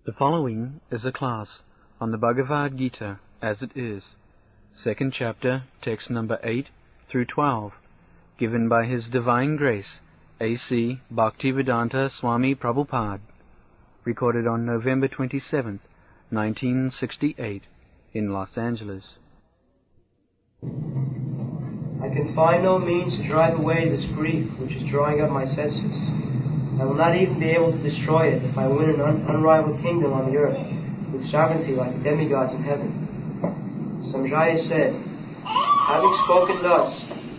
The following is a class on the Bhagavad-gītā as it is, second chapter, text number 8 through 12, given by His Divine Grace, A.C. Bhaktivedanta Swami Prabhupada, recorded on November 27th, 1968, in Los Angeles. I can find no means to drive away this grief which is drawing up my senses. I will not even be able to destroy it if I win an unrivaled kingdom on the earth, with sovereignty like demigods in heaven. Samjaya said, having spoken thus,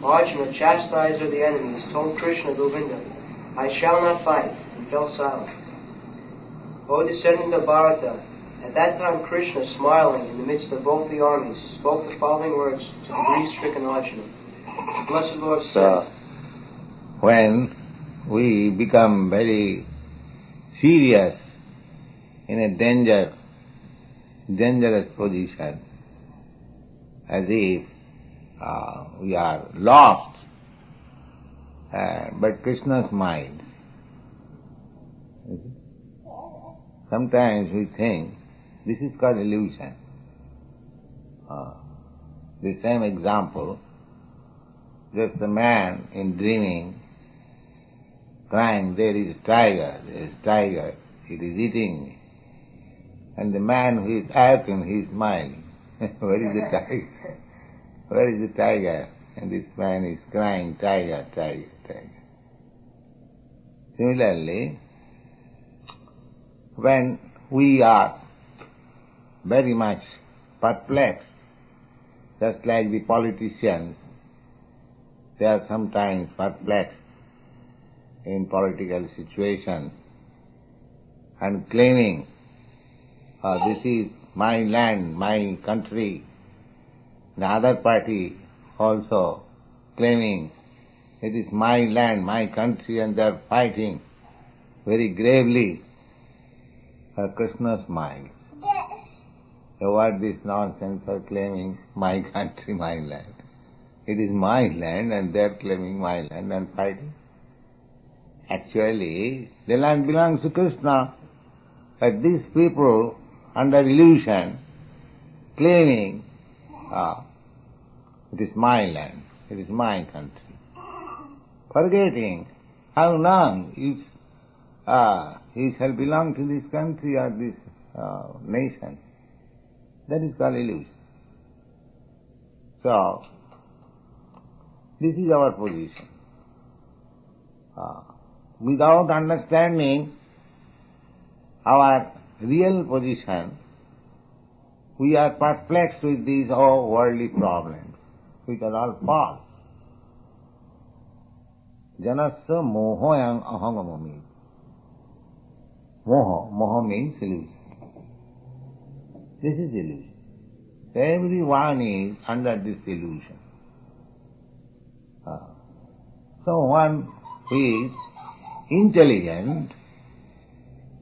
Arjuna, chastiser of the enemies, told Krishna Govinda, I shall not fight, and fell silent. O descendant of Bharata, at that time Krishna, smiling in the midst of both the armies, spoke the following words to the grief-stricken Arjuna. The blessed Lord said, when we become very serious in a dangerous position, as if we are lost, but Krishna smiles. Sometimes we think this is called illusion. The same example, just a man in dreaming, crying, there is a tiger, it is eating me. And the man who is awakened, he is smiling. Where is the tiger? Where is the tiger? And this man is crying, tiger. Similarly, when we are very much perplexed, just like the politicians, they are sometimes perplexed in political situations and claiming, this is my land, my country. The other party also claiming, it is my land, my country, and they are fighting very gravely. Krishna smiles. So what this nonsense are claiming, my country, my land? It is my land and they are claiming my land and fighting. Actually, the land belongs to Krishna, but these people, under illusion, claiming, it is my land, it is my country, forgetting how long you shall belong to this country or this nation. That is called illusion. So, this is our position. Without understanding our real position, we are perplexed with these all worldly problems, which are all false. Janasya mohoyam ahamamami. Moho means illusion. This is illusion. Everyone is under this illusion. So one who is intelligent,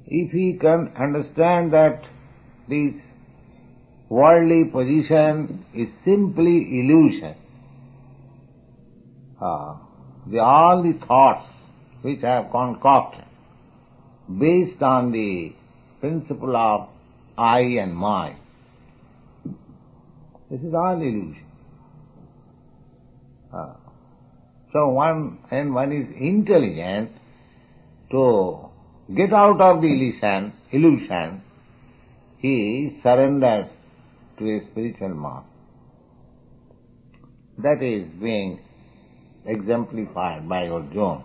if he can understand that this worldly position is simply illusion, all the thoughts which I have concocted based on the principle of I and my, this is all illusion. So when one is intelligent, to get out of the illusion, he surrenders to a spiritual master. That is being exemplified by Arjuna.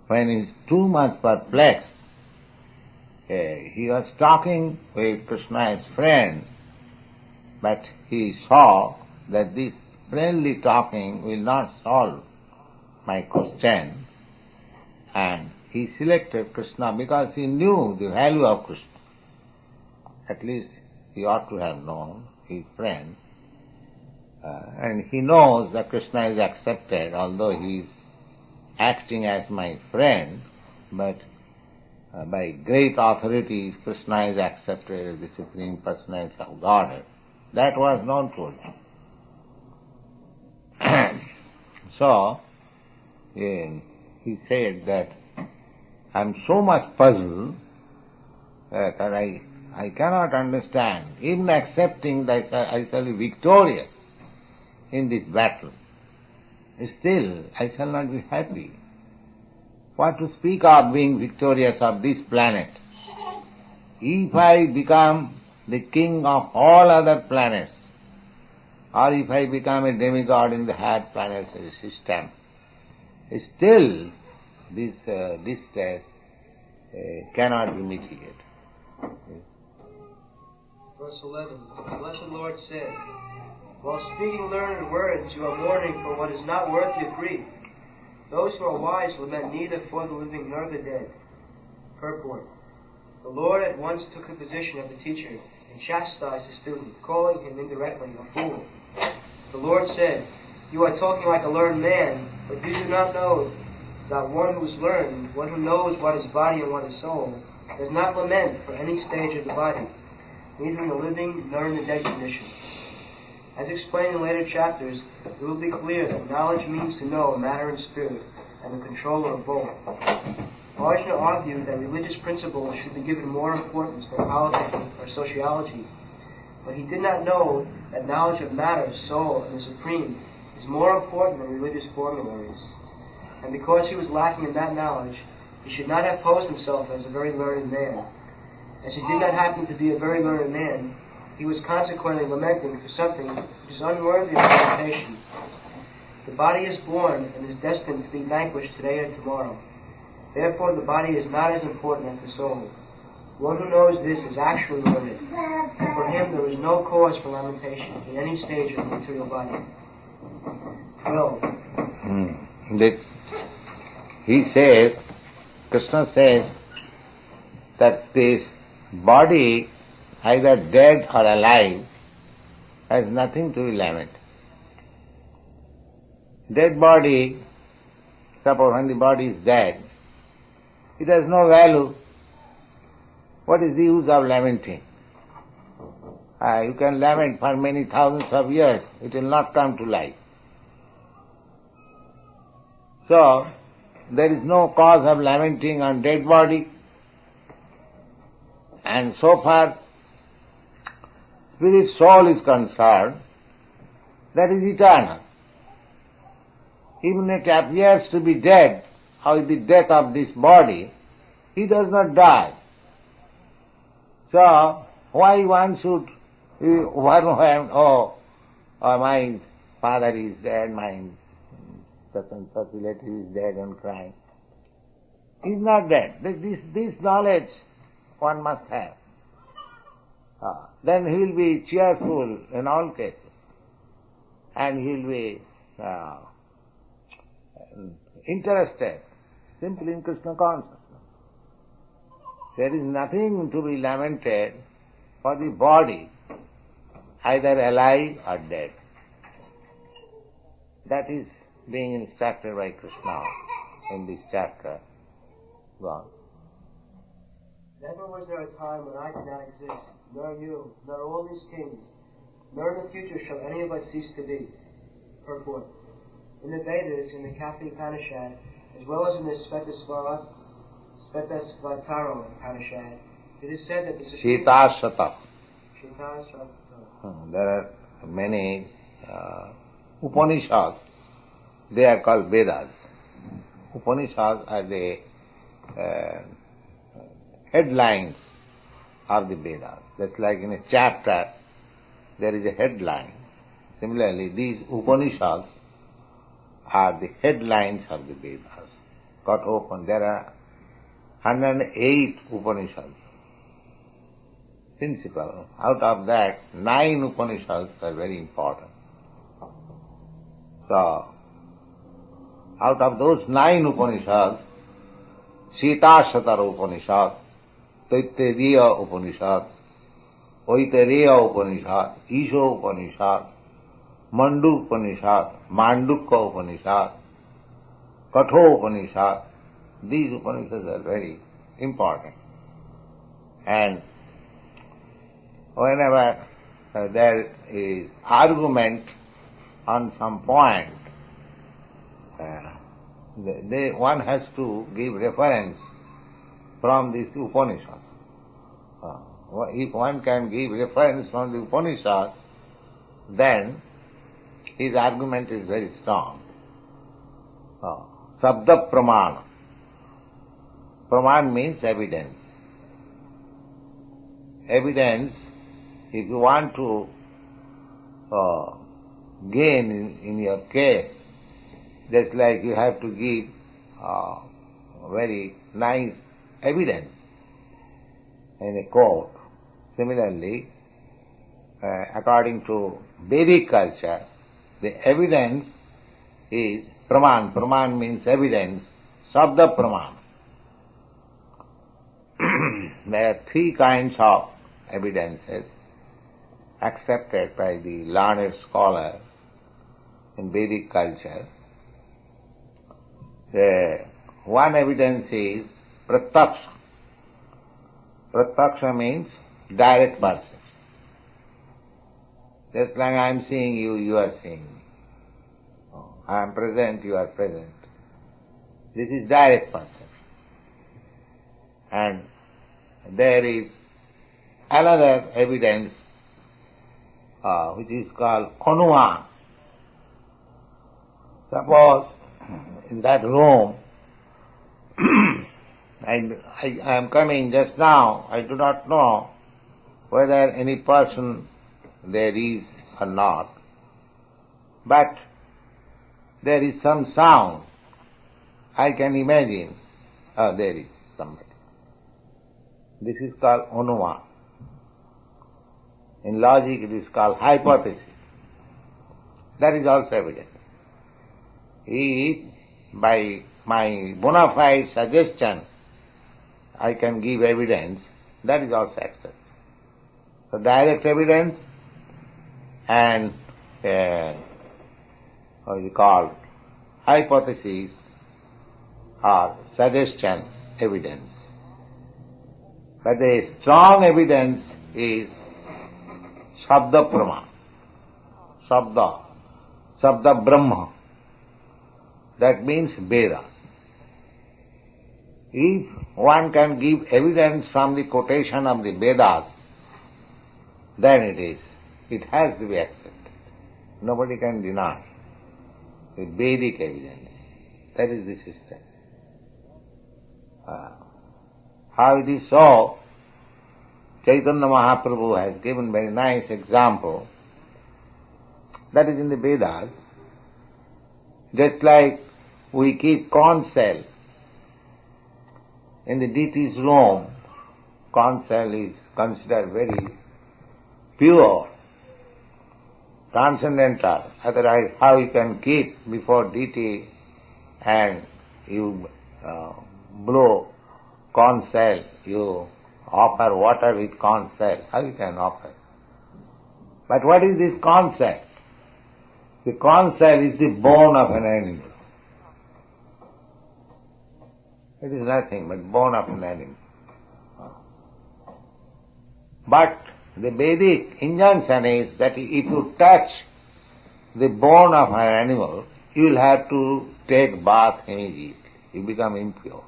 When he is too much perplexed, he was talking with Krishna's friend, but he saw that this friendly talking will not solve my question, and he selected Krishna because he knew the value of Krishna. At least he ought to have known his friend. And he knows that Krishna is accepted, although he is acting as my friend, but by great authority, Krishna is accepted as the Supreme Personality of Godhead. That was known to him. So, he said that I am so much puzzled that I cannot understand, even accepting that I shall be victorious in this battle, still I shall not be happy. What to speak of being victorious of this planet? If I become the king of all other planets, or if I become a demigod in the higher planetary system, still this distress cannot be mitigated. Verse 11. The Blessed Lord said, while speaking learned words, you are mourning for what is not worthy of grief. Those who are wise lament neither for the living nor the dead. Purport. The Lord at once took the position of the teacher and chastised the student, calling him indirectly a fool. The Lord said, you are talking like a learned man, but you do not know that one who is learned, one who knows what is body and what is soul, does not lament for any stage of the body, neither in the living nor in the dead condition. As explained in later chapters, it will be clear that knowledge means to know matter and spirit, and the controller of both. Arjuna argued that religious principles should be given more importance than politics or sociology, but he did not know that knowledge of matter, soul, and the Supreme is more important than religious formularies. And because he was lacking in that knowledge, he should not have posed himself as a very learned man. As he did not happen to be a very learned man, he was consequently lamenting for something which is unworthy of lamentation. The body is born and is destined to be vanquished today or tomorrow. Therefore the body is not as important as the soul. One who knows this is actually learned, and for him there is no cause for lamentation in any stage of the material body. 12. He says, Krishna says, that this body, either dead or alive, has nothing to be lamented. Dead body, suppose when the body is dead, it has no value. What is the use of lamenting? You can lament for many thousands of years, it will not come to life. So, there is no cause of lamenting on dead body. And so far, spirit soul is concerned, that is eternal. Even it appears to be dead, or with the death of this body, he does not die. So, why one should, my father is dead, my such and such relative is dead and crying. He is not dead. This knowledge one must have. Then he will be cheerful in all cases. And he will be interested simply in Krishna consciousness. There is nothing to be lamented for the body, either alive or dead. That is being instructed by Krishna in this chapter. Go on. Never was there a time when I did not exist, nor you, nor all these kings, nor in the future shall any of us cease to be. Purport. In the Vedas, in the Katha Upanishad, as well as in the Svetasvatara Upanishad, it is said that the Shita-shata. There are many Upanishads. They are called Vedas. Upanishads are the headlines of the Vedas. That's like in a chapter there is a headline. Similarly, these Upanishads are the headlines of the Vedas. Got open. There are 108 Upanishads. Principle. Out of that, 9 Upanishads are very important. So, out of those 9 Upanishads, Sita-shatara Upanishad, Taittiriya Upanishad, Aitareya Upanishad, Isha Upanishad, Mandu Upanishad, Mandukya Upanishad, Katha Upanishad, these Upanishads are very important. And whenever there is argument on some point, one has to give reference from these Upanishads. If one can give reference from the Upanishads, then his argument is very strong. Sabda pramana. Praman means evidence. Evidence, if you want to gain in your case, just like you have to give very nice evidence in a court. Similarly, according to Vedic culture, the evidence is praman. Praman means evidence, sabda praman. There are three kinds of evidences accepted by the learned scholar in Vedic culture. One evidence is pratyaksha. Pratyaksha means direct perception. Just like I am seeing you, you are seeing me. I am present, you are present. This is direct perception. And there is another evidence which is called anuman. Suppose in that room, I am coming just now, I do not know whether any person there is or not, but there is some sound. I can imagine, there is somebody. This is called anuman. In logic it is called hypothesis. That is also evidence. If by my bona fide suggestion I can give evidence, that is also accepted. So direct evidence and what is it called? Hypothesis or suggestion evidence. But the strong evidence is Sabda Praman. Sabda Brahma. That means Vedas. If one can give evidence from the quotation of the Vedas, then it has to be accepted. Nobody can deny the Vedic evidence. That is the system. How it is so, Chaitanya Mahaprabhu has given very nice example. That is in the Vedas. Just like we keep corn cell in the deity's room, corn cell is considered very pure, transcendental. Otherwise, how you can keep before deity and you blow corn cell, you offer water with corn cell, how you can offer? But what is this corn cell? The corn cell is the bone of an animal. It is nothing but bone of an animal. But the Vedic injunction is that if you touch the bone of an animal, you will have to take bath immediately. You become impure.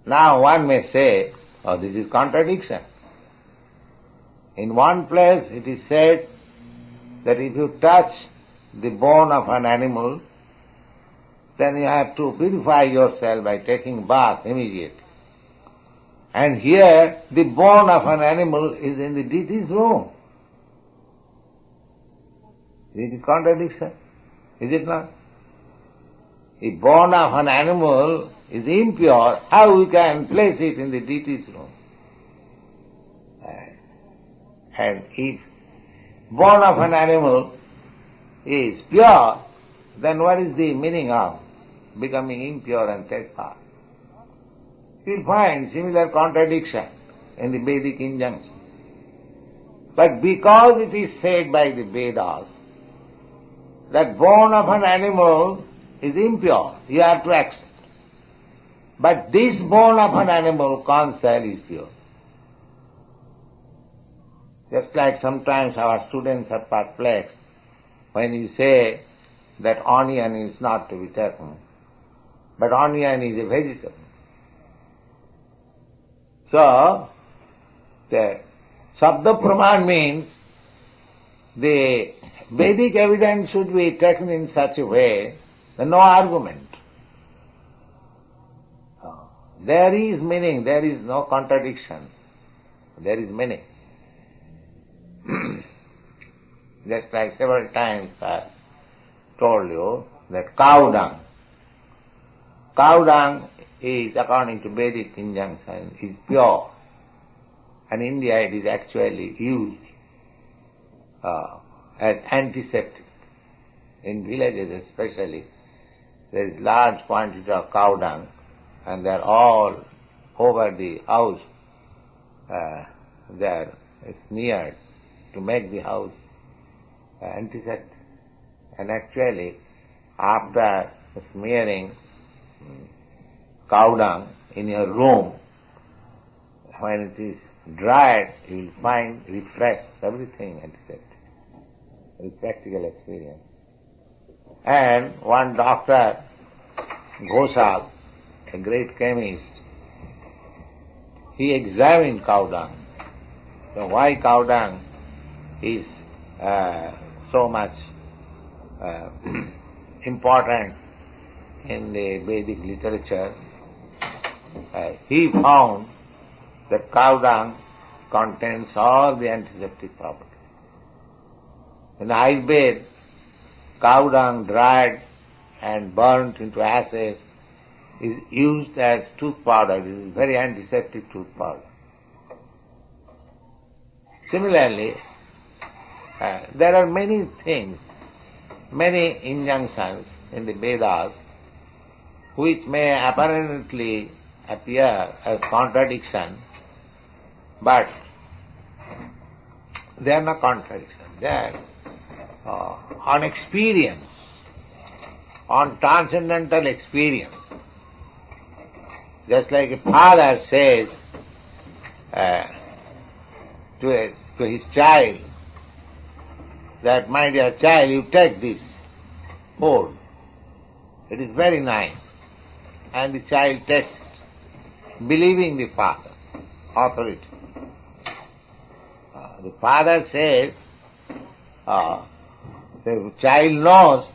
Now one may say, oh, this is contradiction. In one place it is said that if you touch the bone of an animal, then you have to purify yourself by taking bath immediately. And here the bone of an animal is in the deity's room. It is contradiction, is it not? If bone of an animal is impure, how we can place it in the deity's room? And if bone of an animal is pure, then what is the meaning of becoming impure and take bath? You will find similar contradiction in the Vedic injunction. But because it is said by the Vedas that bone of an animal is impure, you have to accept. But this bone of an animal, corn cell, is pure. Just like sometimes our students are perplexed when you say that onion is not to be taken, but onion is a vegetable. So, the Sabda Praman means the Vedic evidence should be taken in such a way that no argument. There is meaning, there is no contradiction. There is meaning. Just like several times I told you that cow dung. Cow dung is, according to Vedic injunction, is pure. And in India it is actually used as antiseptic. In villages especially, there is large quantity of cow dung and they are all over the house. They are smeared to make the house antiseptic. And actually, after smearing cow dung in your room, when it is dried, you will find refreshed, everything antiseptic. It's practical experience. And one doctor, Ghoshal, a great chemist, he examined cow dung. So why cow dung is so much important in the Vedic literature, he found that cow dung contains all the antiseptic properties. In Ayurveda, cow dung dried and burnt into ashes is used as tooth powder. It is very antiseptic tooth powder. Similarly, there are many things, many injunctions in the Vedas which may apparently appear as contradiction, but they are not contradiction. They are on experience, on transcendental experience. Just like a father says to his child that, my dear child, you take this food. It is very nice. And the child takes it, believing the father, authority. The father says, the child knows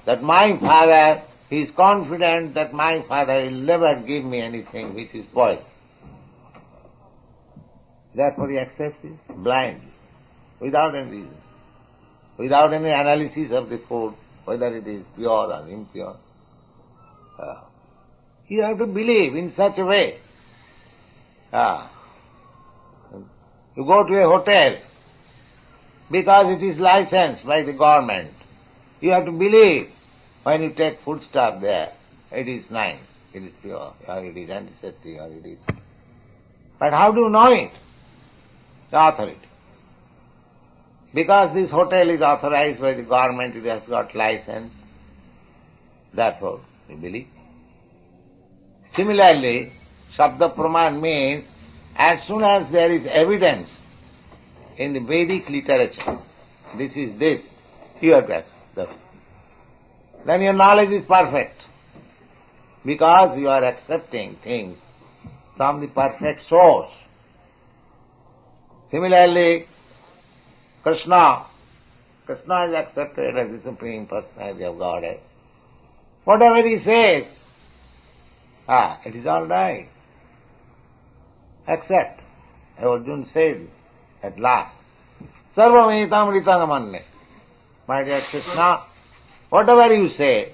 that my father, he is confident that my father will never give me anything which is poison. Therefore he accepts it blindly, without any reason, without any analysis of the food, whether it is pure or impure. You have to believe in such a way. You go to a hotel because it is licensed by the government. You have to believe when you take foodstuff there, it is nice, it is pure, or it is antiseptic, or it is... But how do you know it? The authority. Because this hotel is authorized by the government, it has got license, therefore you believe. Similarly, Sabda Praman means as soon as there is evidence in the Vedic literature, this is this, you have to accept. Then your knowledge is perfect, because you are accepting things from the perfect source. Similarly, Krishna is accepted as the Supreme Personality of Godhead. Whatever he says, it is all right. Accept. Arjuna said at last, Sarvameta Mritanamanye. My dear Krishna, whatever you say,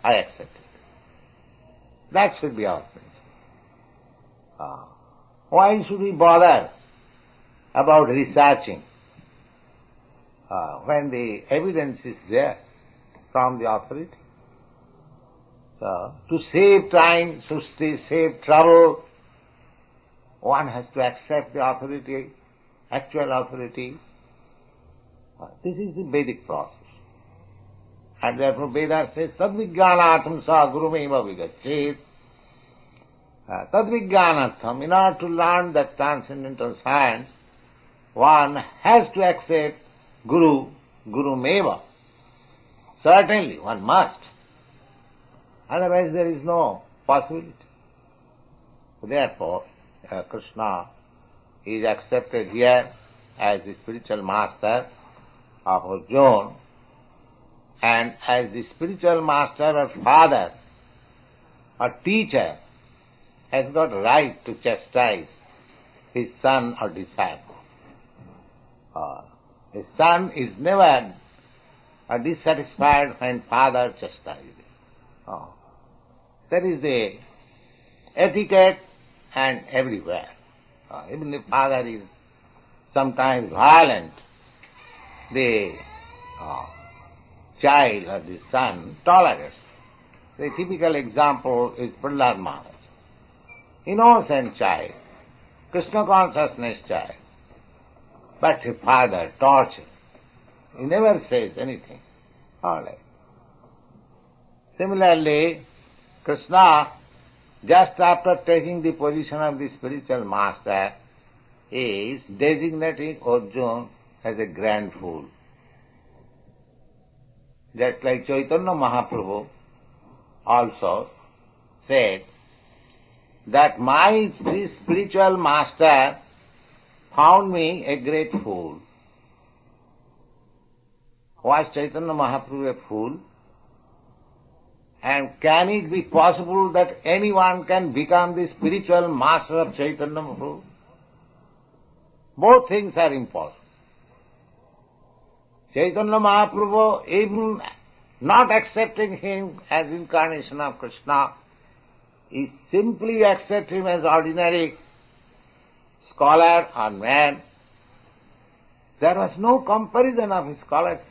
I accept it. That should be our principle. Why should we bother about researching when the evidence is there from the authority? So, to save time, to save trouble, one has to accept the authority, actual authority. This is the Vedic process. And therefore Vedas says, Tadvijnanatham sa gurumeva vigachet. Tadvijnanatham, in order to learn that transcendental science, one has to accept gurumeva. Certainly, one must. Otherwise there is no possibility. Therefore, Krishna is accepted here as the spiritual master of Arjuna, and as the spiritual master or father or teacher has got right to chastise his son or disciple. A son is never dissatisfied when father chastises. That is the etiquette and everywhere. Even if father is sometimes violent, the child or the son tolerates. The typical example is Prabhupada Maharaj. Innocent child, Krishna consciousness child, but his father tortured. He never says anything. All right. Similarly, Krishna, just after taking the position of the spiritual master, is designating Arjuna as a grand fool. Just like Chaitanya Mahaprabhu also said that my spiritual master found me a great fool. Was Chaitanya Mahaprabhu a fool? And can it be possible that anyone can become the spiritual master of Chaitanya Mahaprabhu? Both things are impossible. Chaitanya Mahaprabhu, even not accepting him as incarnation of Krishna, he simply accepts him as ordinary scholar or man. There was no comparison of his scholarship.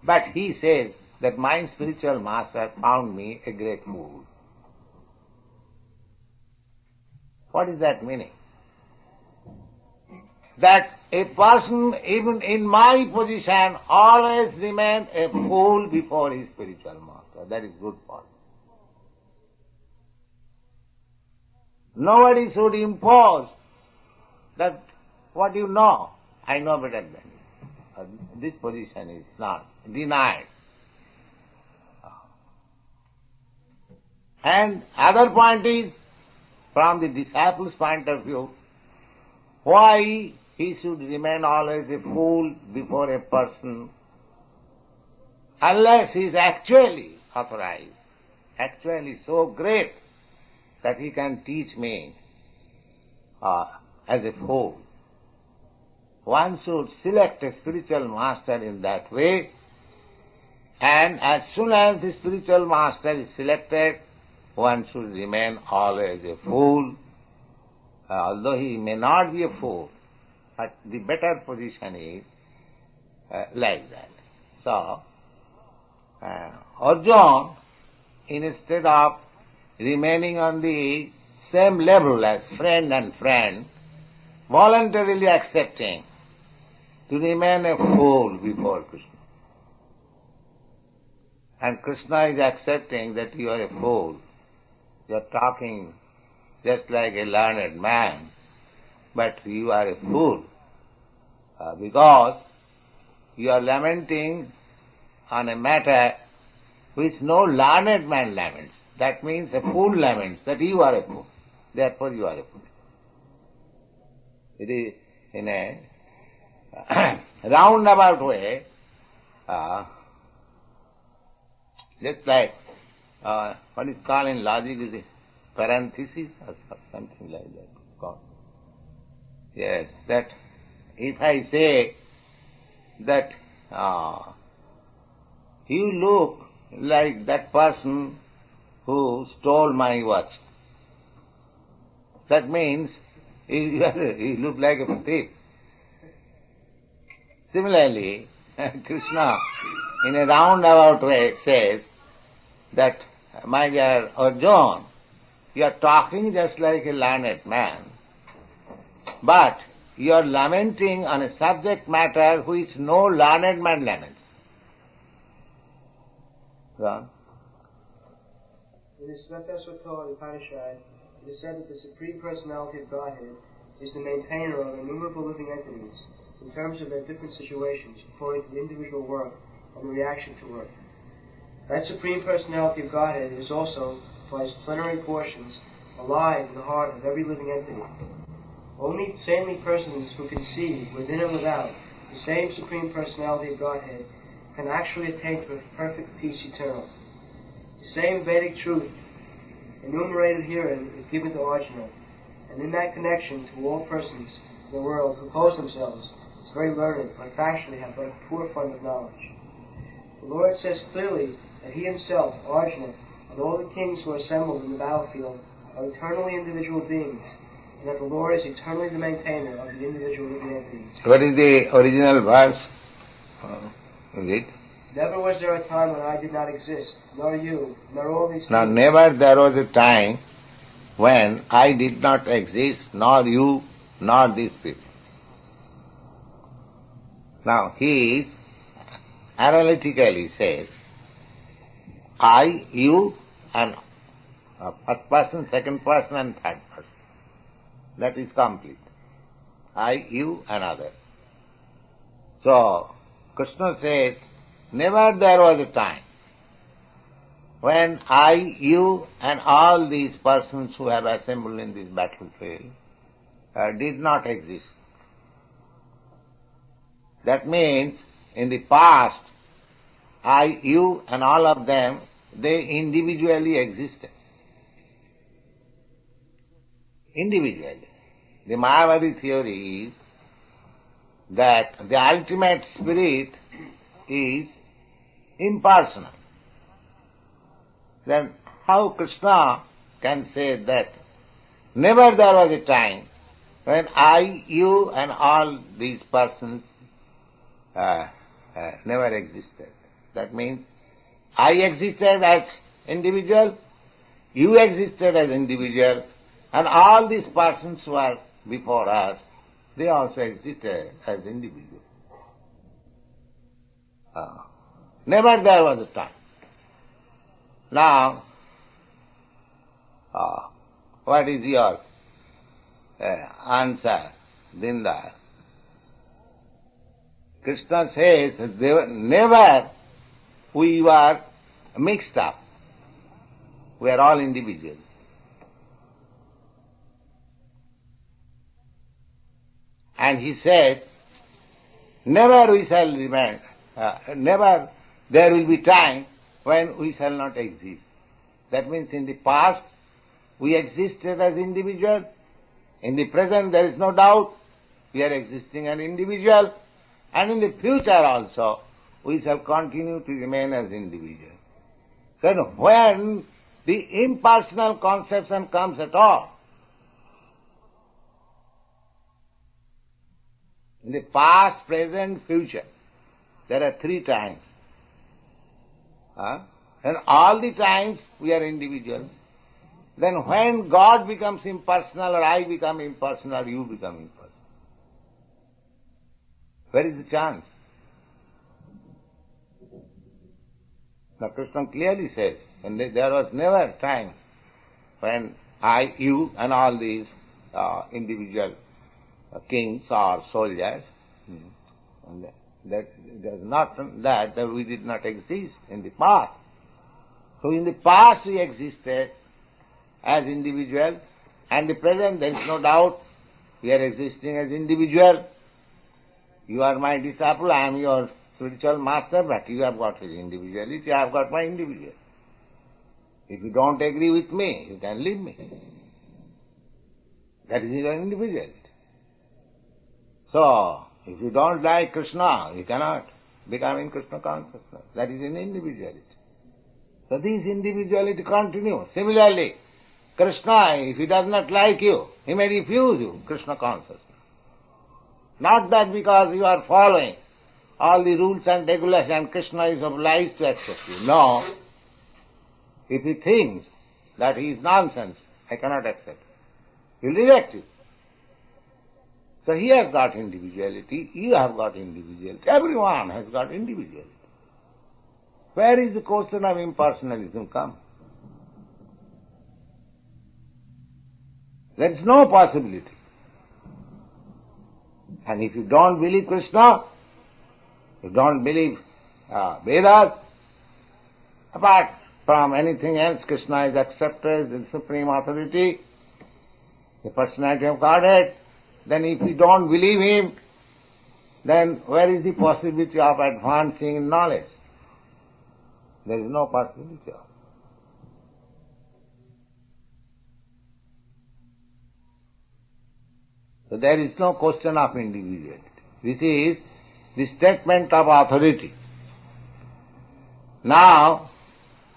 But he says that my spiritual master found me a great fool. What is that meaning? That a person, even in my position, always remains a fool before his spiritual master. That is good for him. Nobody should impose that what you know, I know better than you. This position is not denied. And other point is, from the disciple's point of view, why he should remain always a fool before a person unless he is actually authorized, actually so great that he can teach me as a fool. One should select a spiritual master in that way, and as soon as the spiritual master is selected, one should remain always a fool, although he may not be a fool, but the better position is like that. So, Arjuna, instead of remaining on the same level as friend and friend, voluntarily accepting to remain a fool before Krishna. And Krishna is accepting that you are a fool. You are talking just like a learned man, but you are a fool because you are lamenting on a matter which no learned man laments. That means a fool laments that you are a fool. Therefore you are a fool. It is in a roundabout way, just like what is called in logic is a parenthesis or something like that. Called. Yes, that if I say that you look like that person who stole my watch, that means you look like a thief. Similarly, Krishna in a roundabout way says that, my dear Arjuna, you are talking just like a learned man, but you are lamenting on a subject matter which no learned man laments. Go in the Sanatana Upanishad, it is said that the Supreme Personality of Godhead is the maintainer of innumerable living entities in terms of their different situations, according to the individual work and the reaction to work. That Supreme Personality of Godhead is also by his plenary portions, alive in the heart of every living entity. Only saintly persons who can see, within and without, the same Supreme Personality of Godhead can actually attain to perfect peace eternal. The same Vedic truth enumerated herein is given to Arjuna, and in that connection to all persons in the world who pose themselves as very learned, but actually have but a poor fund of knowledge. The Lord says clearly that He Himself, Arjuna, and all the kings who are assembled in the battlefield are eternally individual beings, and that the Lord is eternally the maintainer of the individual living entities. What is the original verse? Is it? Never was there a time when I did not exist, nor you, nor all these Now, kings. never there was a time when I did not exist, nor you, nor these people. Now, he analytically says, I, you, and first person, second person, and third person. That is complete. I, you, and other. So, Krishna says, never there was a time when I, you, and all these persons who have assembled in this battlefield did not exist. That means, in the past, I, you, and all of them, they individually existed. Individually. The Mayavadi theory is that the ultimate spirit is impersonal. Then how Krishna can say that never there was a time when I, you, and all these persons never existed? That means I existed as individual, you existed as individual, and all these persons who are before us, they also existed as individuals. Never there was a time. Now, what is your answer, Dinda? Krishna says never we were mixed up. We are all individuals. And he says, never we shall remain, never there will be time when we shall not exist. That means in the past we existed as individual. In the present there is no doubt we are existing as individual. And in the future also we shall continue to remain as individual. So when the impersonal conception comes at all, in the past, present, future, there are 3 times. And all the times we are individual. Then when God becomes impersonal, or I become impersonal, or you become impersonal, where is the chance? Now Krishna clearly says, and there was never a time when I, you, and all these individual kings or soldiers, and that there's not that we did not exist in the past. So in the past we existed as individual, and the present there is no doubt we are existing as individual. You are my disciple, I am your spiritual master, but you have got his individuality, I have got my individuality. If you don't agree with me, you can leave me. That is your individuality. So, if you don't like Krishna, you cannot become in Krishna consciousness. That is in individuality. So this individuality continues. Similarly, Krishna, if he does not like you, he may refuse you Krishna consciousness. Not that because you are following all the rules and regulations and Krishna is obliged to accept you. No. If he thinks that he is nonsense, I cannot accept. He will reject you. So he has got individuality, you have got individuality, everyone has got individuality. Where is the question of impersonalism come? There is no possibility. And if you don't believe Krishna, you don't believe Vedas, apart from anything else, Krishna is accepted as the supreme authority, the personality of Godhead, then if we don't believe him, then where is the possibility of advancing in knowledge? There is no possibility of. So there is no question of individuality. This is the statement of authority. Now,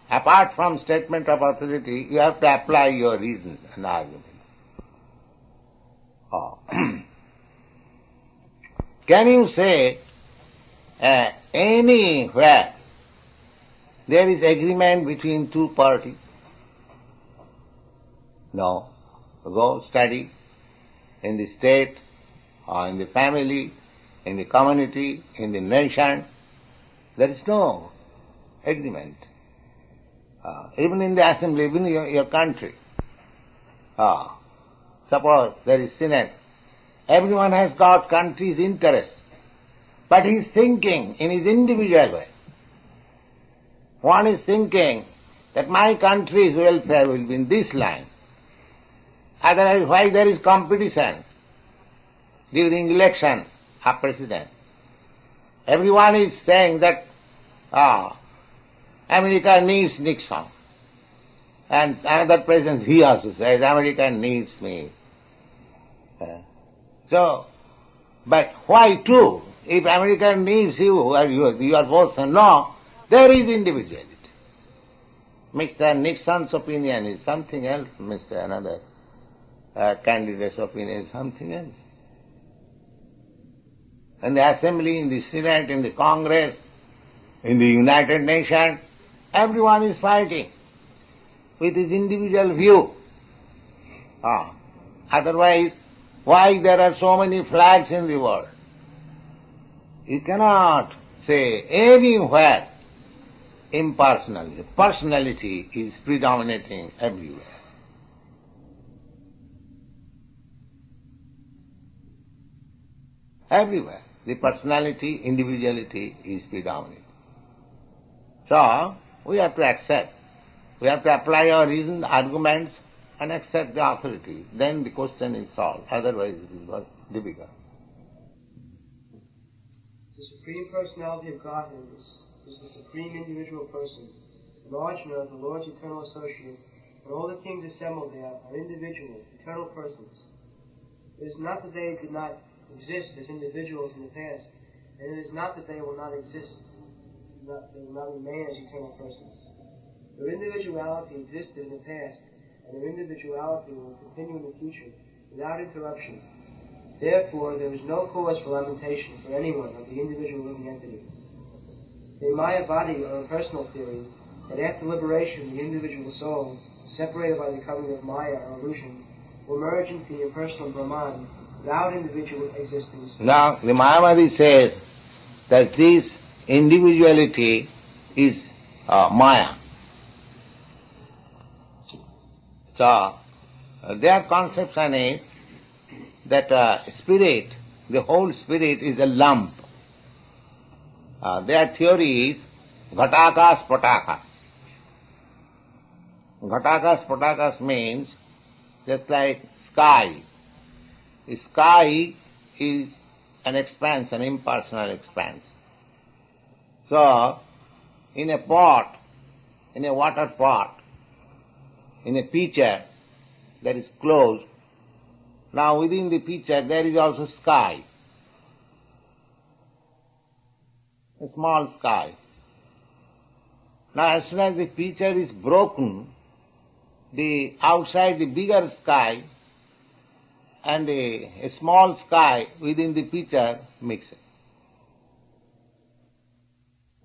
apart from statement of authority, you have to apply your reason and argument. Can you say anywhere there is agreement between two parties? No. Go study in the state, or in the family, in the community, in the nation. There is no agreement. Even in the assembly, even in your country. Suppose there is Senate. Everyone has got country's interest, but he is thinking in his individual way. One is thinking that my country's welfare will be in this line. Otherwise, why there is competition during election of president? Everyone is saying that America needs Nixon. And another president, he also says, America needs me. So, but why two? If America needs you, or you are both no, there is individuality. Mr. Nixon's opinion is something else, Mr. another candidate's opinion is something else. In the assembly, in the Senate, in the Congress, in the United Nations, everyone is fighting with his individual view. Otherwise, why there are so many flags in the world? You cannot say anywhere impersonality. Personality is predominating everywhere. Everywhere. The personality, individuality is predominant. So, we have to accept. We have to apply our reason, arguments, and accept the authority. Then the question is solved. Otherwise it is difficult. The Supreme Personality of Godhead is the Supreme Individual Person. And Arjuna, the Lord's eternal associate, and all the kings assembled there are individual, eternal persons. It is not that they did not exist as individuals in the past, and it is not that they will not exist, they will not remain as eternal persons. Their individuality existed in the past, and their individuality will continue in the future without interruption. Therefore, there is no cause for lamentation for anyone of the individual living entities. The Mayavadi, or impersonal theory, that after liberation the individual soul, separated by the covering of Maya or illusion, will merge into the impersonal Brahman without individual existence. Now, the Mayavadi says that this individuality is Maya. So, their conception is that spirit, the whole spirit is a lump. Their theory is Ghatakas Patakas. Ghatakas Patakas means just like sky. The sky is an expanse, an impersonal expanse. So, in a pot, in a water pot, in a pitcher that is closed, now within the pitcher there is also sky, a small sky. Now as soon as the pitcher is broken, the outside the bigger sky and a small sky within the pitcher mixes.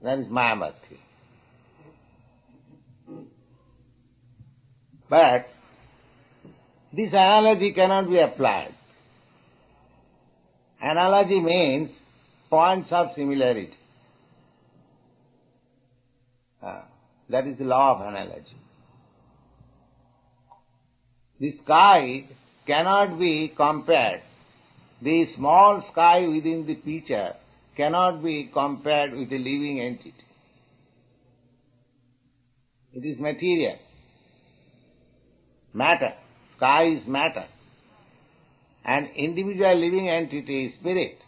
That is Mayavadi. But this analogy cannot be applied. Analogy means points of similarity. That is the law of analogy. The sky cannot be compared. The small sky within the pitcher cannot be compared with a living entity. It is material. Matter. Sky is matter. And individual living entity is spirit.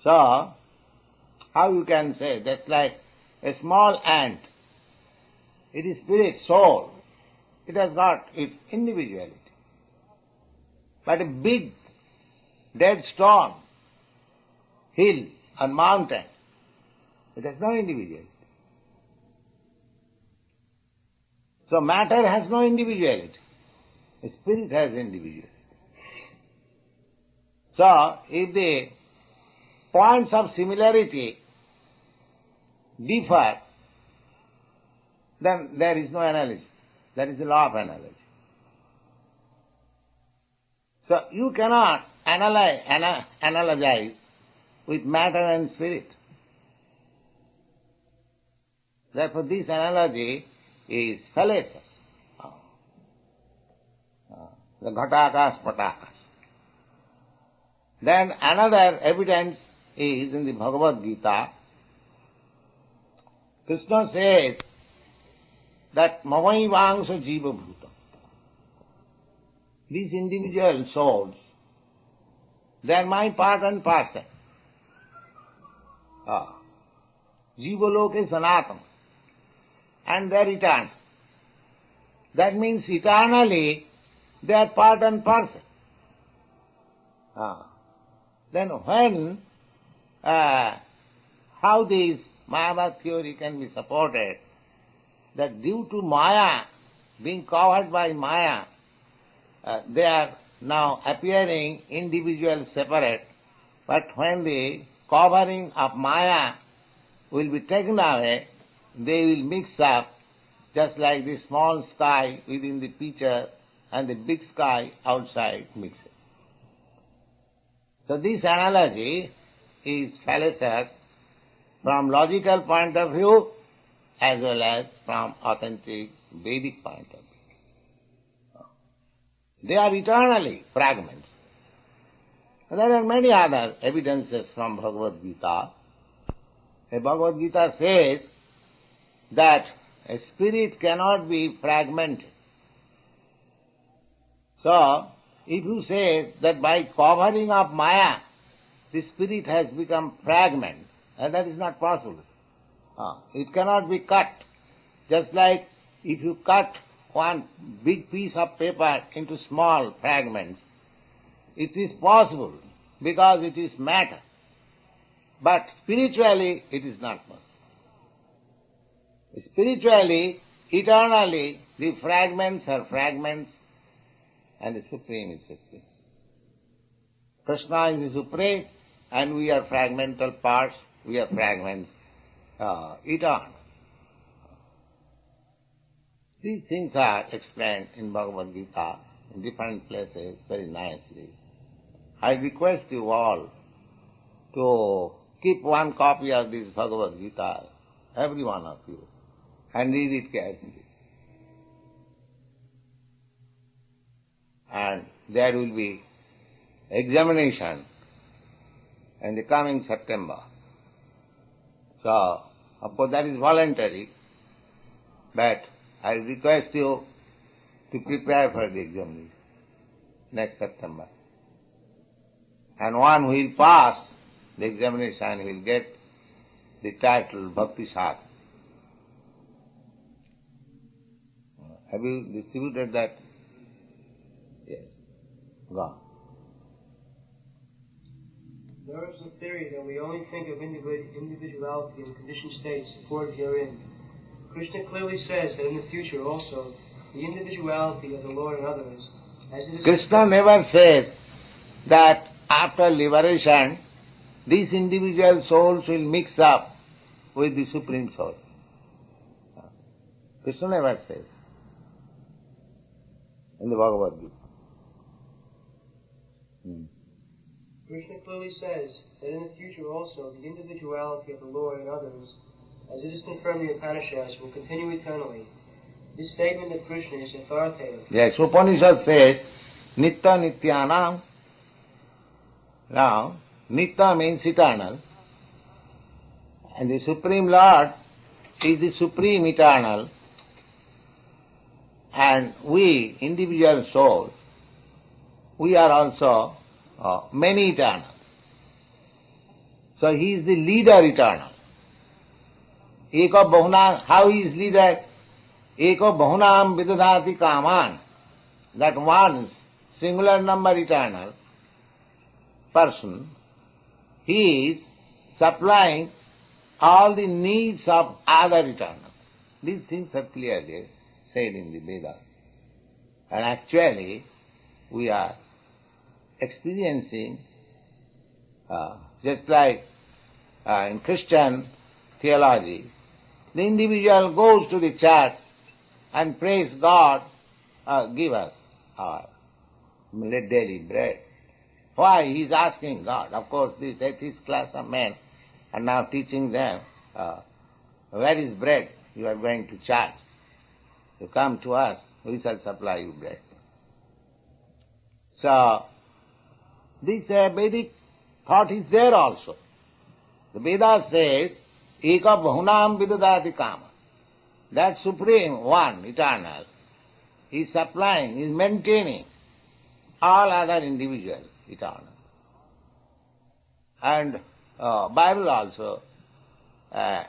So, how you can say, that's like a small ant. It is spirit, soul. It has got its individuality. But a big dead stone, hill and mountain, it has no individuality. So matter has no individuality. The spirit has individuality. So if the points of similarity differ, then there is no analogy. That is the law of analogy. So you cannot analogize with matter and spirit. Therefore this analogy is fallacious. The ghatakas patakas. Then another evidence is in the Bhagavad-gītā. Krishna says that mamaivāṅsa jiva bhutam. These individual souls, they are my part and parcel. Jiva loke sanatana. And they are eternal. That means eternally they are part and parcel. Then when, how this Mayavad theory can be supported, that due to Maya, being covered by Maya, they are now appearing individual, separate, but when the covering of Maya will be taken away, they will mix up, just like the small sky within the pitcher and the big sky outside mixes. So this analogy is fallacious from logical point of view as well as from authentic Vedic point of view. They are eternally fragments. There are many other evidences from Bhagavad-gītā. The Bhagavad-gītā says that a spirit cannot be fragmented. So, if you say that by covering of Maya, the spirit has become fragment, that is not possible. It cannot be cut. Just like if you cut one big piece of paper into small fragments, it is possible because it is matter. But spiritually, it is not possible. Spiritually, eternally, the fragments are fragments and the Supreme is Supreme. Krishna is the Supreme and we are fragmental parts, we are fragments, eternal. These things are explained in Bhagavad-gītā in different places very nicely. I request you all to keep one copy of this Bhagavad-gītā, every one of you, and read it carefully. And there will be examination in the coming September. So, of course that is voluntary, but I request you to prepare for the examination next September. And one who will pass the examination will get the title Bhakti Shastra. Have you distributed that? Yes. Go on. There is a theory that we only think of individuality in conditioned states supported herein. Krishna clearly says that in the future also, the individuality of the Lord and others, as it is... Krishna never says that after liberation, these individual souls will mix up with the Supreme Soul. Krishna never says in the Bhagavad-gītā. Krishna clearly says that in the future also the individuality of the Lord and others, as it is confirmed in the Upanishads, will continue eternally. This statement of Krishna is authoritative. Yes, Upanishad says, Nitta Nityanam. Now, Nitta means eternal. And the Supreme Lord is the supreme eternal, and we, individual souls, we are also many eternal. So he is the leader eternal. Eko bahuna, how he is leader? Eko bahunam vidadhati kaman. That one singular number eternal person, he is supplying all the needs of other eternal. These things are clearly said in the Vedas. And actually, we are experiencing, just like in Christian theology, the individual goes to the church and prays God, give us our daily bread. Why? He is asking God. Of course, this atheist class of men are now teaching them, where is bread? You are going to church. You come to us, we shall supply you bread. So, this Vedic thought is there also. The Vedas says, Eka bahunam vidadati kama. That Supreme One, Eternal, is supplying, is maintaining all other individuals, eternal. And Bible also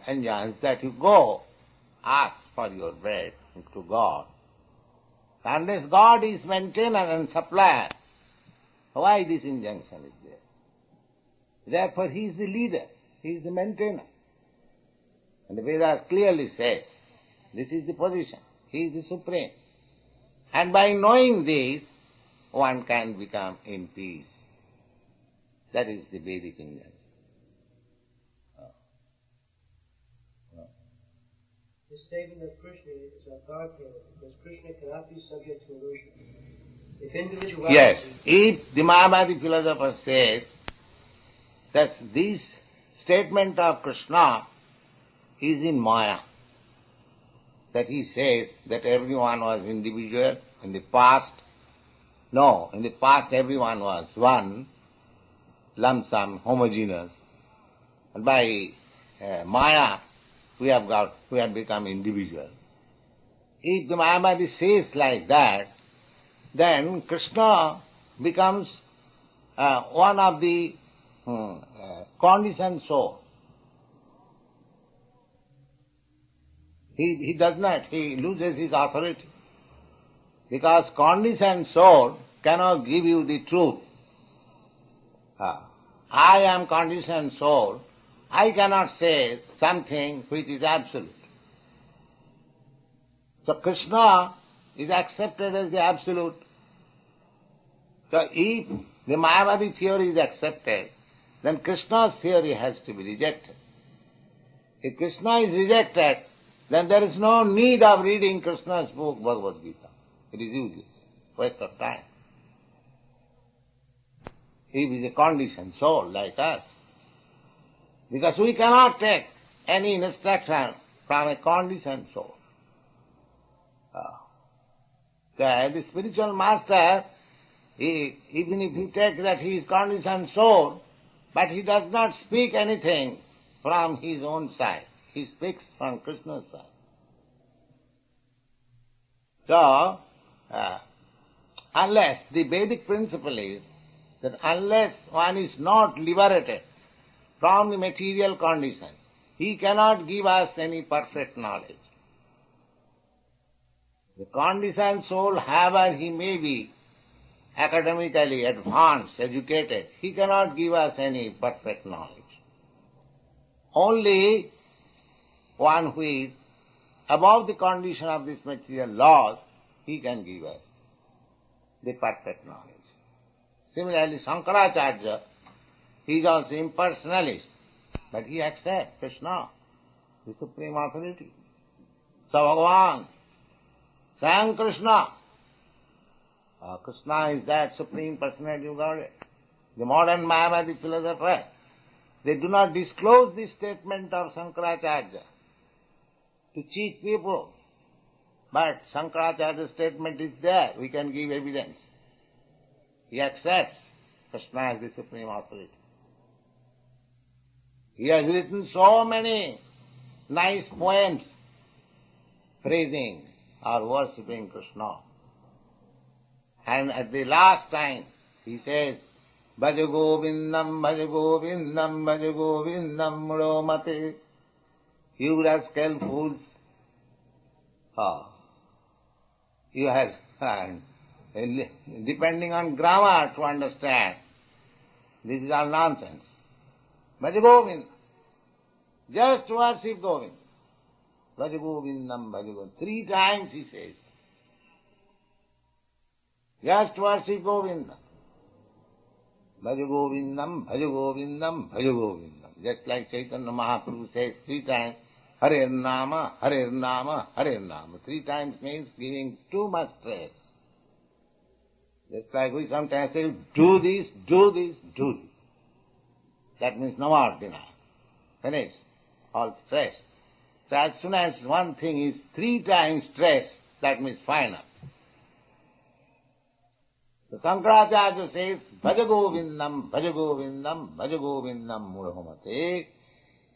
enjoins that you go ask for your bread to God. Unless God is maintainer and supplier, why this injunction is there? Therefore he is the leader, he is the maintainer. And the Vedas clearly says, this is the position, he is the supreme. And by knowing this, one can become in peace. That is the Vedic injunction. The statement of Krishna is authoritative because Krishna cannot be subject to illusion. If individuality... Yes, if the Mayavadi philosopher says that this statement of Krishna is in Maya, that he says that everyone was individual in the past. No, in the past everyone was one, lump sum, homogeneous. And by Maya, we have become individual. If the Mayavadi says like that, then Krishna becomes one of the conditioned soul. He does not, he loses his authority. Because conditioned soul cannot give you the truth. I am conditioned soul, I cannot say something which is absolute. So Krishna is accepted as the absolute. So if the Mayavadi theory is accepted, then Krishna's theory has to be rejected. If Krishna is rejected, then there is no need of reading Krishna's book, Bhagavad-gītā. It is useless, waste of time. He is a conditioned soul like us. Because we cannot take any instruction from a conditioned soul. The spiritual master, even if you take that he is conditioned soul, but he does not speak anything from his own side. He speaks from Krishna's side. So, unless the Vedic principle is that unless one is not liberated from the material condition, he cannot give us any perfect knowledge. The conditioned soul, however he may be academically advanced, educated, he cannot give us any perfect knowledge. Only one who is above the condition of these material laws, he can give us the perfect knowledge. Similarly, Shankaracharya, he is also impersonalist, but he accepts Krishna, the supreme authority. So Bhagavan, Swayam Krishna. Krishna is that supreme personality of Godhead. The modern Mayavadi philosophers, they do not disclose this statement of Shankaracharya to cheat people. But Shankaracharya's statement is there, we can give evidence. He accepts Krishna as the supreme authority. He has written so many nice poems praising or worshipping Krishna. And at the last time he says, Bhaja Govindam, Bhaja Govindam, Bhaja Govindam Muromate. You rascal fools, you have, depending on grammar to understand, this is all nonsense. Bhaja Govindam. Just worship Govinda. Bhaja Govindam, Bhaja Govindam. 3 times he says. Just worship Govinda. Bhaja Govindam, Bhaja Govindam, Bhaja Govindam. Just like Chaitanya Mahaprabhu says 3 times, Hare Nama, Hare Nama, Hare Nama. 3 times means giving too much stress. Just like we sometimes say, do this, do this, do this. That means no more denial. Finish. All stress. So as soon as one thing is 3 times stress, that means final. So Sankaracharya says, Bhaja Govindam, Bhaja Govindam, Bhaja Govindam Murhamate.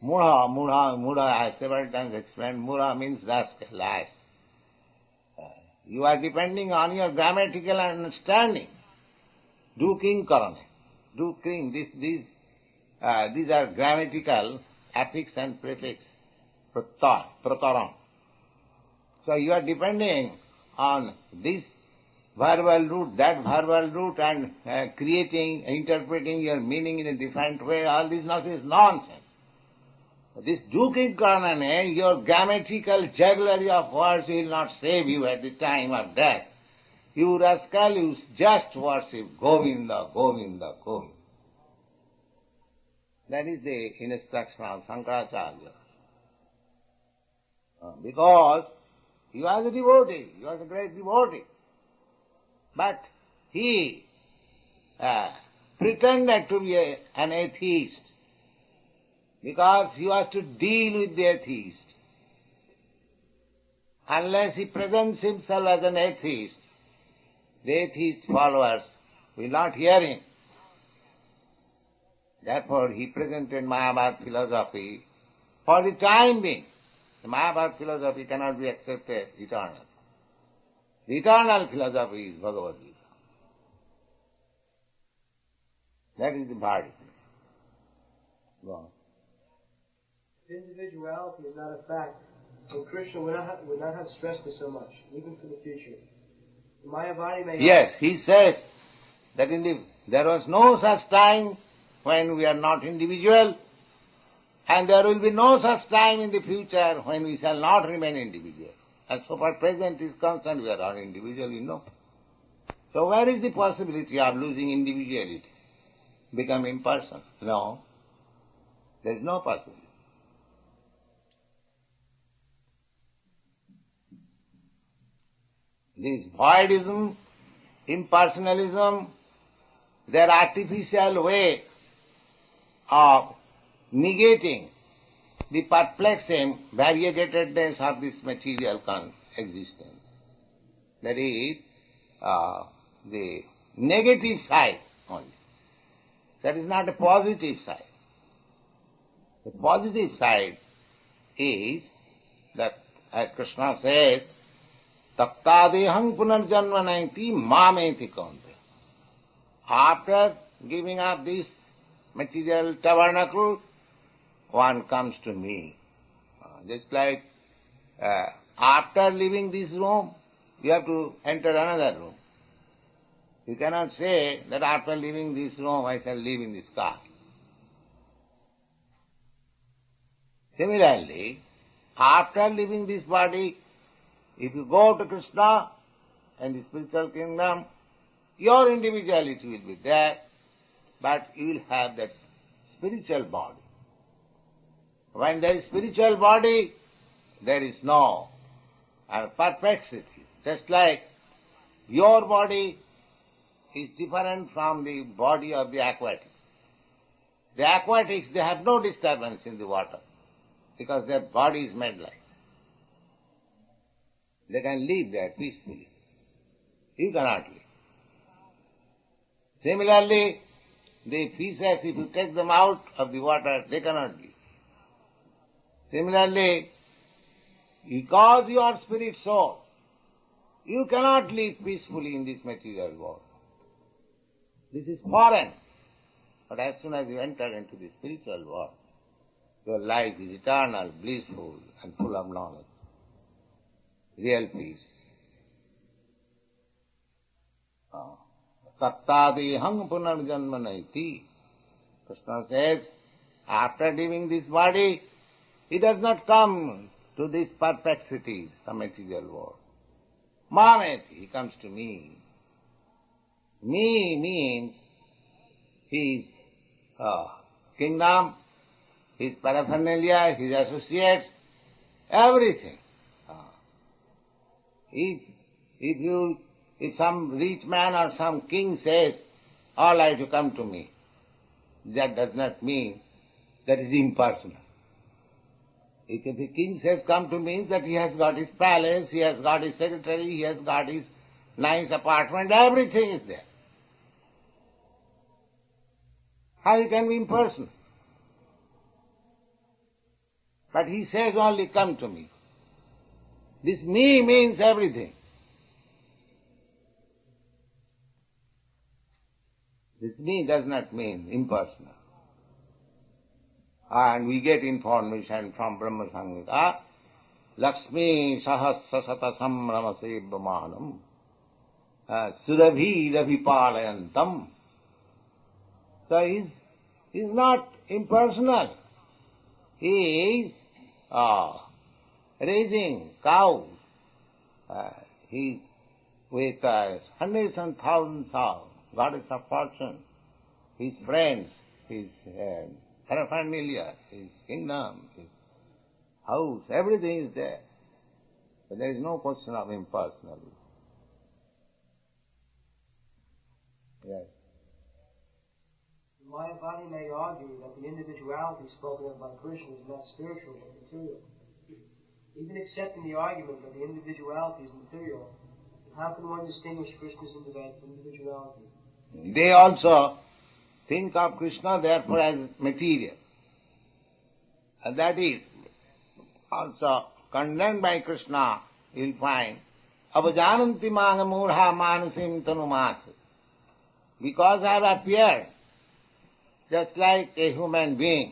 Mudha, I have several times explained, Mudha means rascal, ass. You are depending on your grammatical understanding. Do kiṅ-karane. Do kiṅ. These are grammatical affix and prefix. Prataram. So you are depending on this verbal root, that verbal root, and interpreting your meaning in a different way. All this is nonsense. This do kiṅ-karane, your grammatical jugglery of words will not save you at the time of death. You rascal, you just worship Govinda, Govinda, Govinda. That is the instruction of Sankaracharya. Because he was a devotee, he was a great devotee. But he pretended to be an atheist because he was to deal with the atheist. Unless he presents himself as an atheist, the atheist followers will not hear him. Therefore he presented Mayavad philosophy for the time being. The Mayavad philosophy cannot be accepted eternally. The eternal philosophy is Bhagavad-gītā. That is the verdict. Go on. Individuality is not a fact, and Krishna would not have stressed it so much, even for the future. The Mayavadi may... Yes, he says that there was no such time when we are not individual, and there will be no such time in the future when we shall not remain individual. And so far present is concerned, we are all individual, you know. So where is the possibility of losing individuality? Become impersonal? No. There is no possibility. This voidism, impersonalism, their artificial way of negating the perplexing variegatedness of this material existence. That is the negative side only. That is not a positive side. The positive side is that, as Krishna says, Taptadeham punarjanmanaiti mameti kaunte. After giving up this material tabernacle, one comes to me. Just like after leaving this room, you have to enter another room. You cannot say that after leaving this room, I shall live in this car. Similarly, after leaving this body, if you go to Krishna and the spiritual kingdom, your individuality will be there, but you will have that spiritual body. When there is spiritual body, there is no perplexity. Just like your body is different from the body of the aquatics. The aquatics, they have no disturbance in the water because their body is made like. They can live there peacefully. You cannot live. Similarly, the fishes, if you take them out of the water, they cannot live. Similarly, because you are spirit soul, you cannot live peacefully in this material world. This is foreign. But as soon as you enter into the spiritual world, your life is eternal, blissful, and full of knowledge. Real peace. Tattādehang punarjanmanaiti. Krishna says, after leaving this body, he does not come to these perplexities, the material world. Mameti, he comes to me. Me means his kingdom, his paraphernalia, his associates, everything. If some rich man or some king says, all are to come to me, that does not mean that is impersonal. If the king says come to me, that he has got his palace, he has got his secretary, he has got his nice apartment, everything is there. How he can be impersonal? But he says only come to me. This me means everything. This me does not mean impersonal. And we get information from Brahma Samhita, Lakshmi sahasra sata samramase bhamanam, surabhi ravipalayantam. So he is not impersonal. He is raising cows. He is with hundreds and thousands of goddess of fortune, his friends, his paraphernalia, his kingdom, his house, everything is there. But there is no question of impersonality. Yes. Mayavadi may argue that the individuality spoken of by Krishna is not spiritual but material. Even accepting the argument that the individuality is material, how can one distinguish Krishna's individuality? They also think of Krishna therefore as material. And that is also condemned by Krishna, you will find, avajananti manga murha manasim tanumas. Because I have appeared just like a human being,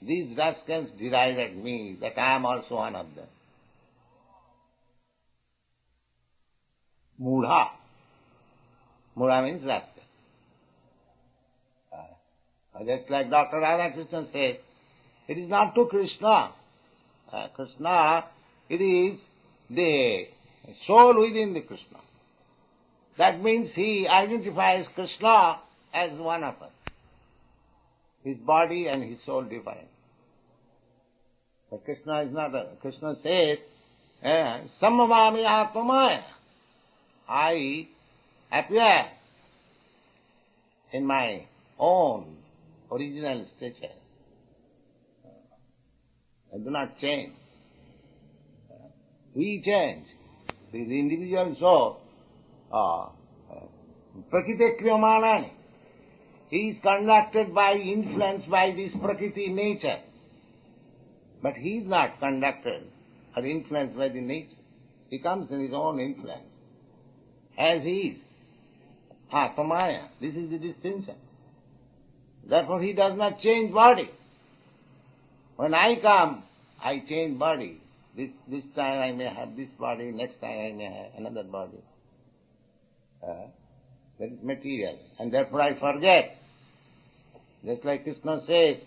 these rascals derided me, that I am also one of them. Mudha. Mudha means rascal. Just like Dr. Radhakrishnan says, it is not to Krishna. Krishna, it is the soul within the Krishna. That means he identifies Krishna as one of us. His body and his soul divine. But Krishna is not Krishna says, Samavami Atmamaya. I appear in my own original stature. I do not change. We change. The individual soul, Prakriti Kriyamanani. He is conducted by, influenced by this Prakriti nature. But he is not conducted or influenced by the nature. He comes in his own influence. As he is. Tamaya. This is the distinction. Therefore he does not change body. When I come, I change body. This time I may have this body, next time I may have another body. That is material. And therefore I forget. Just like Krishna says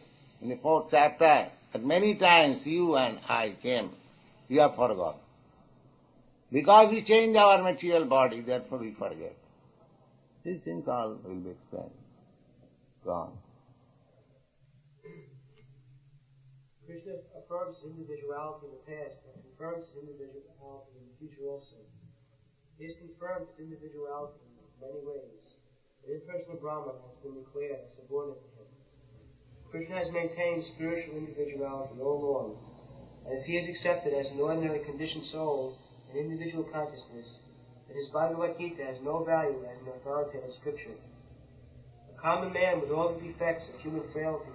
in the 4th chapter, that many times you and I came, you have forgotten. Because we change our material body, therefore we forget. These things all will be explained. Go on. Krishna affirms his individuality in the past and confirms his individuality in the future also. He has confirmed his individuality in many ways. The impersonal Brahman has been declared as subordinate to him. Krishna has maintained spiritual individuality all along, and if he is accepted as an ordinary conditioned soul in individual consciousness, then his Bhagavad-gītā has no value as an authoritative scripture. A common man with all the defects of human frailty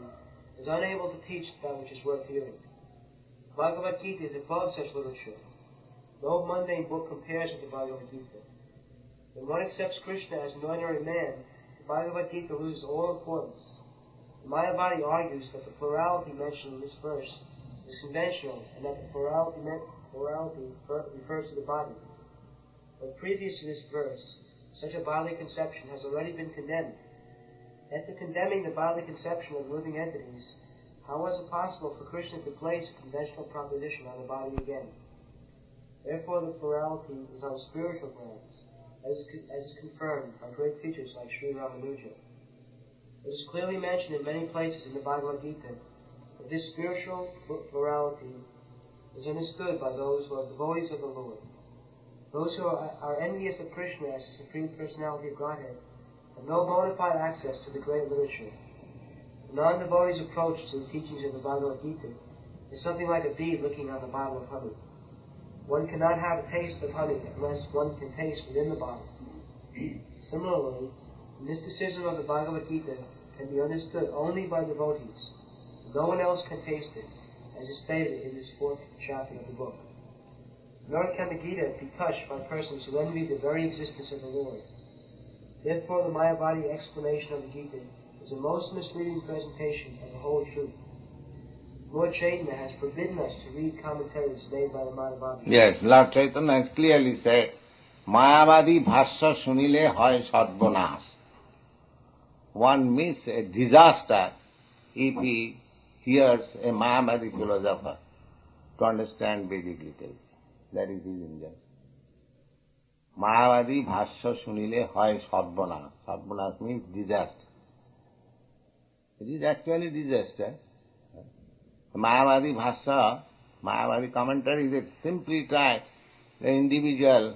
is unable to teach that which is worth hearing. Bhagavad-gītā is above such literature. No mundane book compares with the Bhagavad-gītā. When one accepts Krishna as an ordinary man, the Bhagavad-gītā loses all importance. The Mayavadi argues that the plurality mentioned in this verse is conventional and that the plurality refers to the body. But previous to this verse, such a bodily conception has already been condemned. After condemning the bodily conception of living entities, how was it possible for Krishna to place a conventional proposition on the body again? Therefore the plurality is on spiritual grounds, as is confirmed by great teachers like Sri Ramanuja. It is clearly mentioned in many places in the Bhagavad-gītā that this spiritual plurality is understood by those who are devotees of the Lord. Those who are envious of Krishna as the Supreme Personality of Godhead have no bona fide access to the great literature. The non-devotee's approach to the teachings of the Bhagavad-gītā is something like a bee looking on the bottle of honey. One cannot have a taste of honey unless one can taste within the bottle. Similarly, the mysticism of the Bhagavad-gītā can be understood only by devotees. No one else can taste it, as is stated in this 4th chapter of the book. Nor can the Gita be touched by persons who envy the very existence of the Lord. Therefore the Mayavadi explanation of the Gita is a most misleading presentation of the whole truth. Lord Chaitanya has forbidden us to read commentaries made by the Mayavadi. Yes, Lord Chaitanya has clearly said, Mayavadi bhashya sunile hoy sarvanash. One meets a disaster if he hears a Mayavadi philosopher to understand Vedic literature. That is his injustice. Mayavadi bhashya sunile hoy sarvanash. Sarvanash means disaster. It is actually disaster. Mayavadi bhashya, Mayavadi commentary is simply try the individual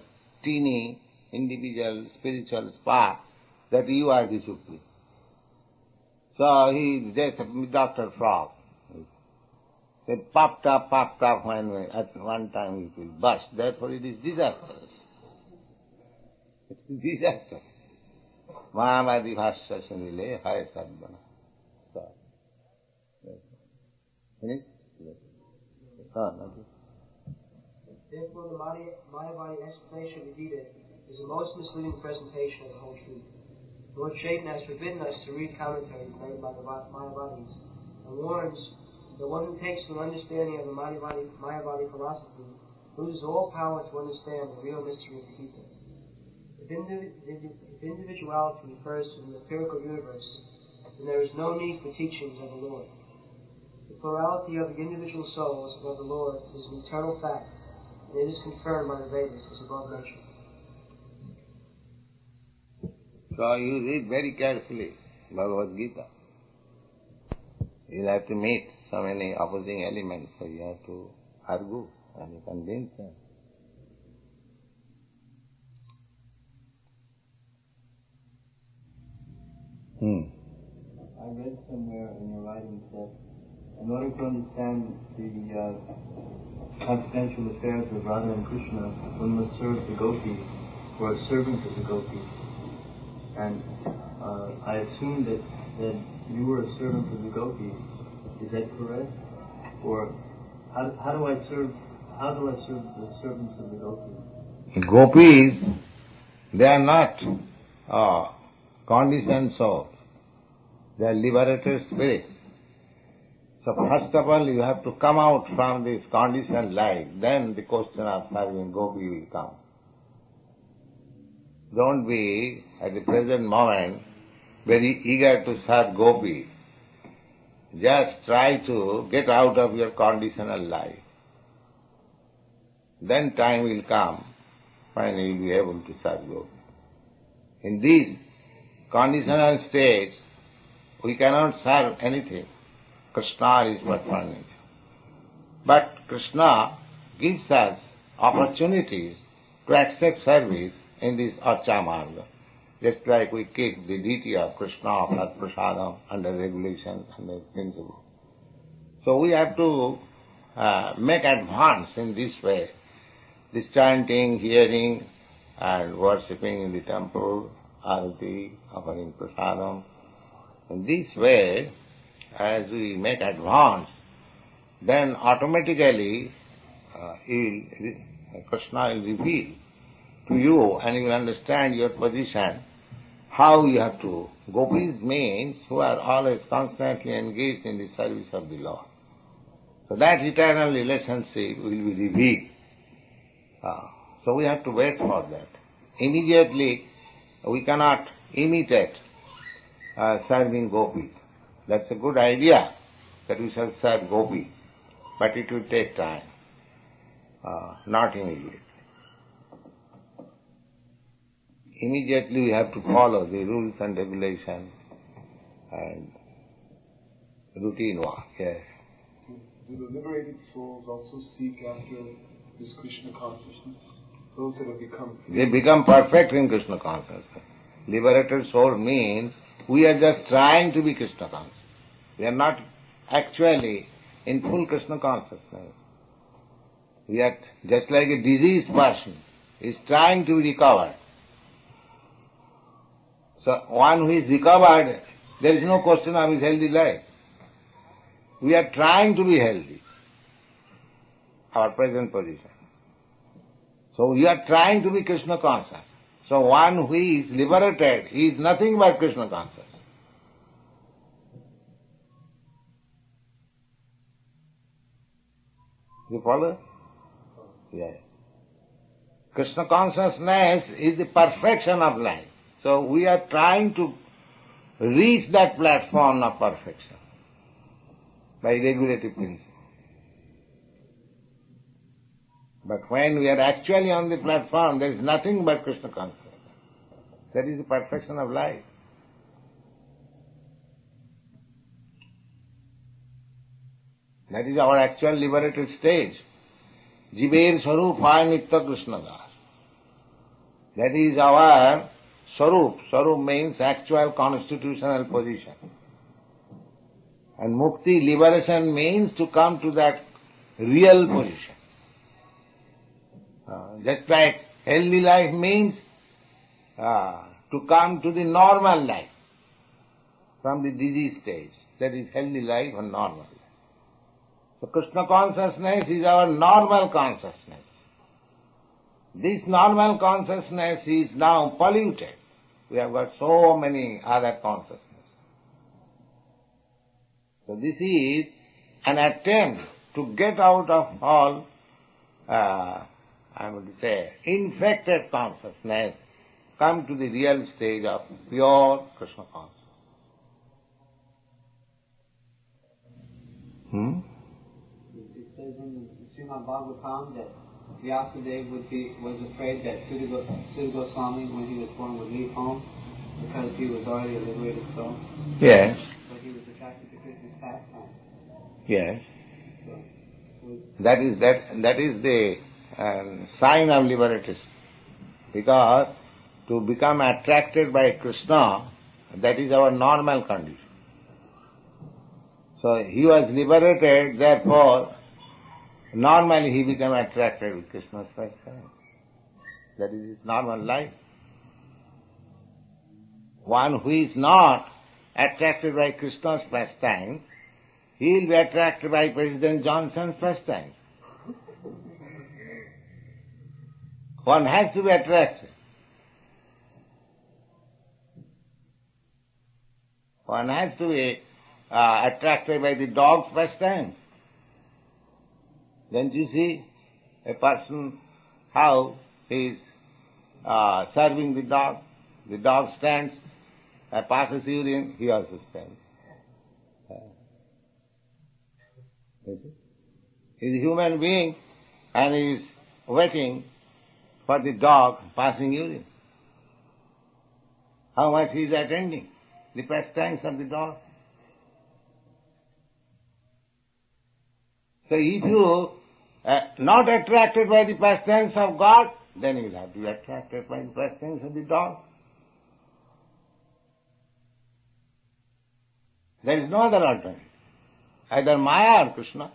spiritual spark that you are the Supreme. So he is just Dr. Frog. They popped up when at one time it will burst. Therefore it is disastrous. It is disaster. Mayavadi bhashya sunile hoy sarvanash. So, finished? Yes. Therefore the Mayavadi explanation of the Gita is the most misleading presentation of the whole truth. Lord Chaitanya has forbidden us to read commentaries made by the Mayavadis and warns that one who takes an understanding of the Mayavadi philosophy loses all power to understand the real mystery of the Gita. If individuality refers to the empirical universe, then there is no need for teachings of the Lord. The plurality of the individual souls of the Lord is an eternal fact, and it is confirmed by the Vedas as above mentioned. So you read very carefully Bhagavad-gītā. You'll have to meet so many opposing elements, so you have to argue and convince them. I read somewhere in your writings that in order to understand the confidential affairs of Radha and Krishna, one must serve the gopis, or a servant of the gopis. And I assume that you were a servant of the gopis. Is that correct? Or how do I serve the servants of the gopis? Gopis, they are not conditioned souls. They are liberated spirits. So first of all, you have to come out from this conditioned life. Then the question of serving gopi will come. Don't be, at the present moment, very eager to serve gopi. Just try to get out of your conditional life. Then time will come when you will be able to serve gopi. In this conditional stage, we cannot serve anything. Krishna is but furniture. But Krishna gives us opportunities to accept service in this Archa Marga. Just like we keep the deity of Krishna of Prasadam under regulation, under principle. So we have to make advance in this way. This chanting, hearing and worshipping in the temple, arati, offering prasadam. In this way, as we make advance, then automatically Krishna will reveal to you and you will understand your position, how you have to. Gopis means who are always constantly engaged in the service of the Lord. So that eternal relationship will be revealed. So we have to wait for that. Immediately we cannot imitate serving gopis. That's a good idea that we shall serve gopis, but it will take time, not immediately. Immediately we have to follow the rules and regulations and routine work, yes. Do the liberated souls also seek after this Krishna consciousness? Those that have become free? They become perfect in Krishna consciousness. Liberated soul means we are just trying to be Krishna conscious. We are not actually in full Krishna consciousness. We are just like a diseased person is trying to be recovered. So one who is recovered, there is no question of his healthy life. We are trying to be healthy, our present position. So we are trying to be Krishna conscious. So one who is liberated, he is nothing but Krishna conscious. You follow? Yes. Krishna consciousness is the perfection of life. So we are trying to reach that platform of perfection by regulative principle. But when we are actually on the platform, there is nothing but Krishna consciousness. That is the perfection of life. That is our actual liberated stage. Jiver Swarupa Nitya Krishna Das. That is our Swarup. Swarup means actual constitutional position. And Mukti, liberation, means to come to that real position. Just like healthy life means to come to the normal life from the disease stage. That is healthy life and normal life. So Krishna consciousness is our normal consciousness. This normal consciousness is now polluted. We have got so many other consciousnesses. So this is an attempt to get out of all, I would say, infected consciousness, come to the real stage of pure Krishna consciousness. It says in the Srimad Bhagavatam that Vyasadeva was afraid that Sudha Goswami, when he was born, would leave home because he was already a liberated soul. Yes. But he was attracted to Krishna's pastime. Yes. So, That is the sign of liberation. Because to become attracted by Krishna, that is our normal condition. So he was liberated, therefore normally he became attracted with Krishna's pastime. That is his normal life. One who is not attracted by Krishna's pastime, he will be attracted by President Johnson's pastime. One has to be attracted. One has to be attracted by the dog's pastimes. Don't you see a person how he is serving the dog? The dog stands, passes urine, he also stands. He is a human being and he is waiting for the dog passing urine. How much he is attending the pastimes of the dog. So if you not attracted by the pastimes of God, then you will have to be attracted by the pastimes of the dog. There is no other alternative. Either Maya or Krishna.